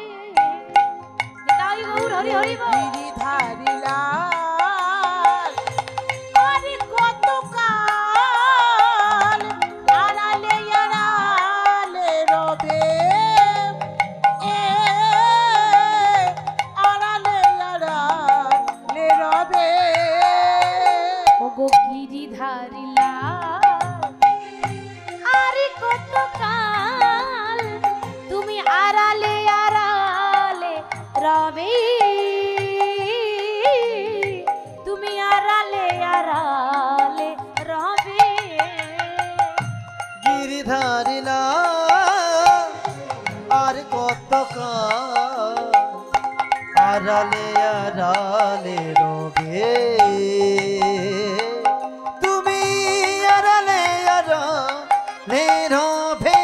তাই গৌর হরি হরি বল। গিরিধারী লাল, আরে কত কাল আড়ালে আড়ালে রবে, আড়ালে আড়ালে রবে। ওগো গিরিধারী লাল, আরে কত কাল তুমি আড়ালে আড়ালে রবে, তুমি আড়ালে আড়ালে রবে। গিরিধারী লাল, আর কত কাল আড়ালে আড়ালে রবে, তুমি আড়ালে আড়ালে রবে।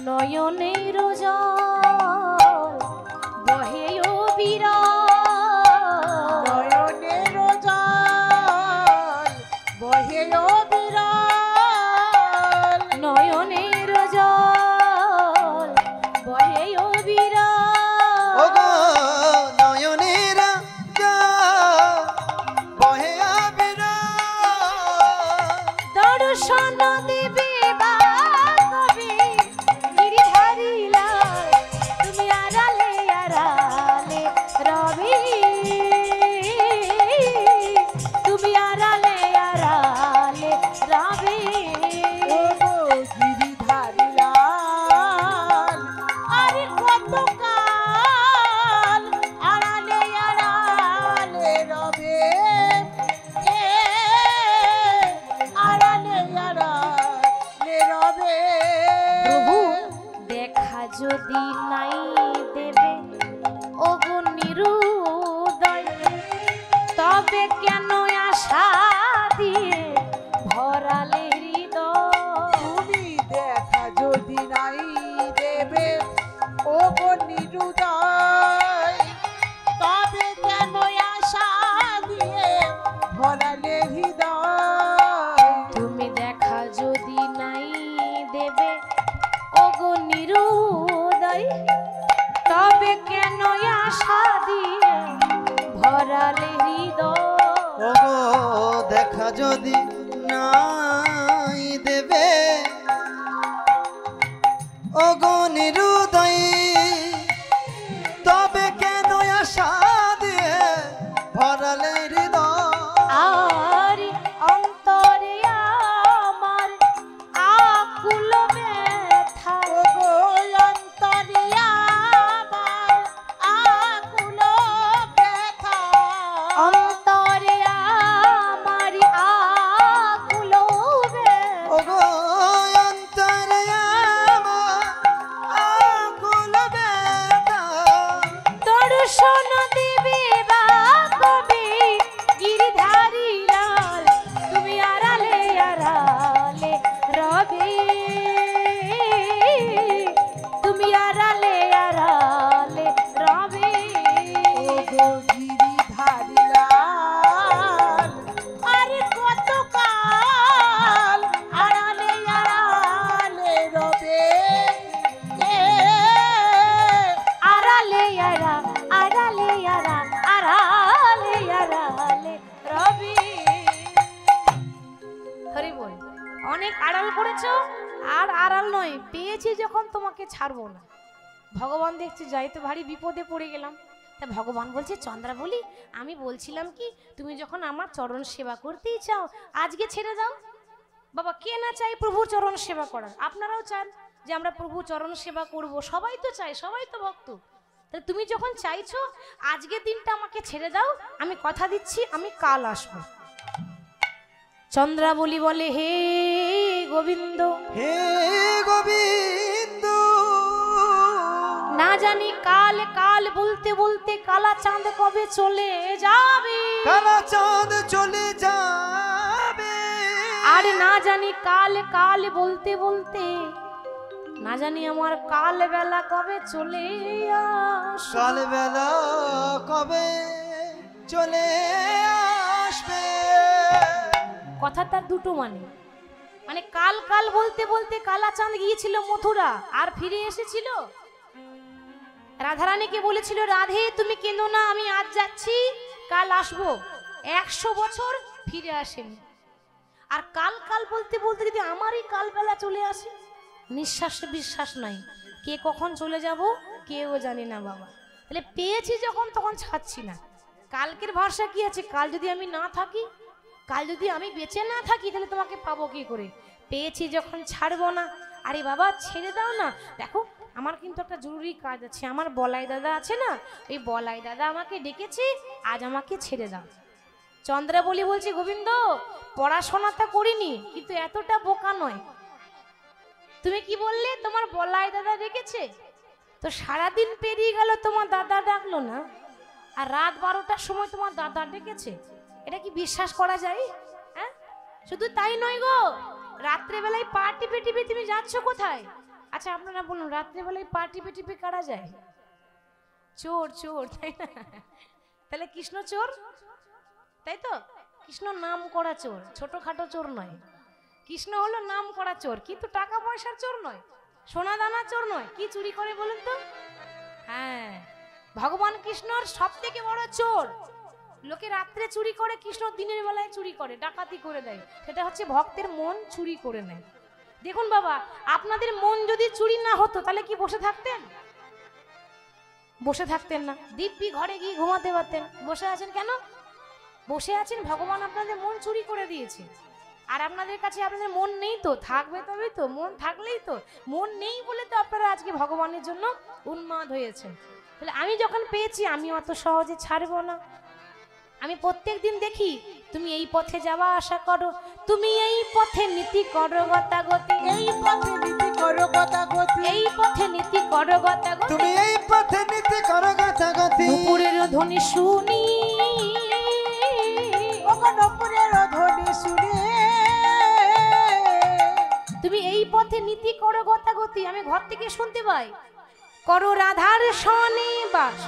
নয়নের জল বহে অবিরাম, নয়নের জল বহে অবিরাম, নয়নের জল বহে অবিরাম। ওগো নয়নের জল বহে অবিরাম। দর্শন দেবে বা কবে গিরিধারী লাল, তুমি আড়ালে আড়ালে রবে, তুমি আড়ালে আড়ালে রবে। ওগো গিরিধারী লাল, আরে কত কাল আড়ালে আড়ালে রবে, আড়ালে আড়ালে রবে। প্রভু দেখা যদি নাই দেবে ওগো নিরুদয়, তবে কেন আশা দিয়ে ভরালে হৃদয়। তুমি দেখা যদি নাই দেবে ওগো নিরুদয়, তবে কেন আশা দিয়ে ভরালে হৃদয়। তুমি দেখা যদি নাই দেবে ওগো নিরুদয়, তবে কেন আশা দিয়ে ভরালে হৃদয়। ওগো দেখা যদি নাই দেবে, ওগো নিরুদয়, তবে কেন আশা দিয়ে ভরালে হৃদয়। আর অন্তরে আমার আকুল ব্যথা, ওগো অন্তরে আমার আকুল ব্যথা, অন্তরে আমার দর্শন দেবে বা কবে গিরিধারী লাল তুমি আড়ালে আড়ালে রবে তুমি আড়ালে আড়ালে রবে ওগো গিরিধারী লাল, আরে কতকাল আড়ালে আড়ালে রবে আড়ালে আড়ালে আড়ালে আড়ালে রবে। হরি বল। অনেক আড়াল করেছো, আর আড়াল নয়, পেয়েছি যখন তোমাকে ছাড়বো না। ভগবান দেখছে যাই তো ভারী বিপদে পড়ে গেলাম। তা ভগবান বলছে চন্দ্রা বলি আমি বলছিলাম কি তুমি যখন আমার চরণ সেবা করতেই চাও আজকে ছেড়ে দাও। বাবা কে না চাই প্রভুর চরণ সেবা করার? আপনারাও চান যে আমরা প্রভু চরণ সেবা করব, সবাই তো চায়, সবাই তো ভক্ত। তাহলে তুমি যখন চাইছো আজকের দিনটা আমাকে ছেড়ে দাও, আমি কথা দিচ্ছি আমি কাল আসবো। চন্দ্রাবলী বলে হে গোবিন্দ, হে গোবিন্দ, না জানি কাল কাল বলতে বলতে কালা চাঁদ কবে চলে যাবে। কালা চাঁদ চলে যাবে। আর না জানি কাল কাল বলতে বলতে না জানি আমার কাল বেলা কবে চলে আসবে। কাল বেলা কবে চলে আসবে। কথাটার দুটো মানে কাল কাল বলতে বলতে কালা চাঁদ গিয়েছিল মথুরা আর ফিরে এসেছিল। রাধারানীকে বলেছিল রাধে তুমি কেঁদো না, আমি আজ যাচ্ছি কাল আসবো। 100 বছর ফিরে আসেনি। আর কাল কাল বলতে বলতে যদি আমারই কাল বেলা চলে আসে, নিঃশ্বাসে বিশ্বাস নাই, কে কখন চলে যাব কেউ জানি না বাবা। তাহলে পেয়েছি যখন তখন ছাড়ছি না। কালকের ভরসা কি আছে? কাল যদি আমি না থাকি, কাল যদি আমি বেঁচে না থাকি, তাহলে তোমাকে পাবো কি করে? পেয়েছি যখন ছাড়বো না। আরে বাবা ছেড়ে দাও না। দেখো আমার কিন্তু একটা জরুরি কাজ আছে, আমার বলাই দাদা আছে না, ওই বলাই দাদা আমাকে ডেকেছে, আজ আমাকে ছেড়ে দাও। চন্দ্রাবলী বলছি গোবিন্দ পড়াশোনাটা করিনি কিন্তু এতটা বোকা নয়। তুমি কি বললে তোমার বলাই দাদা ডেকেছে? তো সারাদিন পেরিয়ে গেল তোমার দাদা ডাকলো না, আর রাত 12টার সময় তোমার দাদা ডেকেছে। এটা কি বিশ্বাস করা যায়? হ্যাঁ, শুধু তাই নয় গো, রাত্রেবেলায় পা টিপে টিপে তুমি যাচ্ছ কোথায়? আচ্ছা আপনারা বলুন, রাত্রেবেলায় পা টিপে টিপে কারা যায়? চোর চোর, তাই না? তাহলে কৃষ্ণ চোর, তাই তো? কৃষ্ণ নাম করা চোর, ছোটখাটো চোর নয়। কৃষ্ণ হলো নাম করা চোর, কিন্তু টাকা পয়সার চোর নয়, সোনা দানা চোর নয়। কি চুরি করে বলুন তো? হ্যাঁ, ভগবান কৃষ্ণর সব থেকে বড় চোর। লোকে রাত্রে চুরি করে, কৃষ্ণ দিনের বেলায় চুরি করে, ডাকাতি করে দেয়। সেটা হচ্ছে ভক্তের মন চুরি করে নেয়। দেখুন বাবা, আপনাদের মন যদি চুরি না হতো তাহলে কি বসে থাকতেন? বসে থাকতেন না, দিব্যি ঘরে গিয়ে ঘুমাতে পারতেন। বসে আছেন কেন? বসে আছেন ভগবান আপনাদের মন চুরি করে দিয়েছে। আর আপনাদের কাছে আপনাদের মন নেই তো, থাকবে তবেই তো, মন থাকলেই তো। মন নেই বলে তো আপনারা আজকে ভগবানের জন্য উন্মাদ হয়েছে। তাহলে আমি যখন পেয়েছি আমি অত সহজে ছাড়বো না। আমি প্রত্যেক দিন দেখি তুমি এই পথে যাওয়া আশা করো, তুমি এই পথে নীতি করো গতাগতি, এই পথে নীতি করো গতাগতি, এই পথে নীতি করো গতাগতি, তুমি এই পথে নীতি করো গতাগতি। নুপুরের ধ্বনি শুনি, ওগো নুপুরের ধ্বনি শুনি, তুমি এই পথে নীতি করো গতাগতি। আমি ঘর থেকে শুনতে পাই করো রাধার সনে বাস,